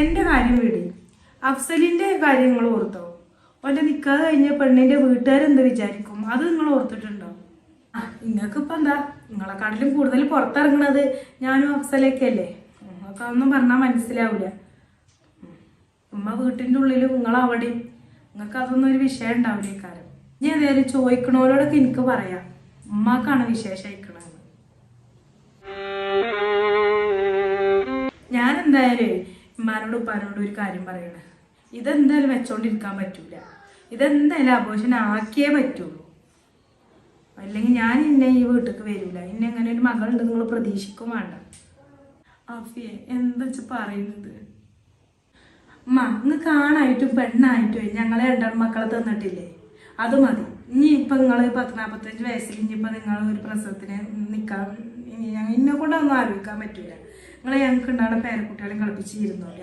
എൻ്റെ കാര്യം വിടി. അഫ്സലിൻ്റെ കാര്യം നിങ്ങൾ ഓർത്തോ? ഓൻ്റെ നിക്കാതെ കഴിഞ്ഞ പെണ്ണിൻ്റെ വീട്ടുകാരെന്ത് വിചാരിക്കും? അത് നിങ്ങൾ ഓർത്തിട്ടുണ്ടോ? നിങ്ങൾക്ക് ഇപ്പം എന്താ, നിങ്ങളെക്കാട്ടിലും കൂടുതൽ പുറത്തിറങ്ങണത് ഞാനും അഫ്സലേക്കല്ലേ. നിങ്ങൾക്ക് അതൊന്നും പറഞ്ഞാൽ മനസ്സിലാവില്ല. ഉമ്മ വീട്ടിൻ്റെ ഉള്ളിലും നിങ്ങളവിടെയും. നിങ്ങൾക്ക് അതൊന്നും ഒരു വിഷയം ഉണ്ടാവില്ല ഈ കാര്യം. ഇനി ഏതായാലും ചോദിക്കണോരോടൊക്കെ എനിക്ക് പറയാം, ഉമ്മാക്കാണ് വിശേഷം അയക്കണത്. ഞാൻ എന്തായാലും ഉമ്മാനോടും ഉപ്പാനോടും ഒരു കാര്യം പറയണേ, ഇതെന്തായാലും വെച്ചോണ്ടിരിക്കാൻ പറ്റൂല. ഇതെന്തായാലും അബോഷൻ ആക്കിയേ പറ്റുള്ളൂ. അല്ലെങ്കിൽ ഞാൻ ഇന്നെ ഈ വീട്ടിലേക്ക് വരില്ല. ഇന്നെ അങ്ങനെ ഒരു മകളുണ്ട് നിങ്ങൾ പ്രതീക്ഷിക്കും വേണ്ട. ആഫിയെ എന്താ പറയുന്നത്? ഉമ്മ നിങ്ങൾ കാണായിട്ടും പെണ്ണായിട്ടും ഞങ്ങളെ രണ്ടാം മക്കളെ തന്നിട്ടില്ലേ, അത് മതി. ഇനി ഇപ്പം നിങ്ങൾ 40-45 വയസ്സിൽ ഇനിയിപ്പോൾ നിങ്ങൾ ഒരു പ്രസവത്തിന് നിൽക്കാൻ ഇന്നെ കൊണ്ടൊന്നും ആലോചിക്കാൻ പറ്റൂല. നിങ്ങൾ ഞങ്ങൾക്ക് ഉണ്ടാകുന്ന പേരക്കുട്ടികളെയും കളിപ്പിച്ചിരുന്നോ?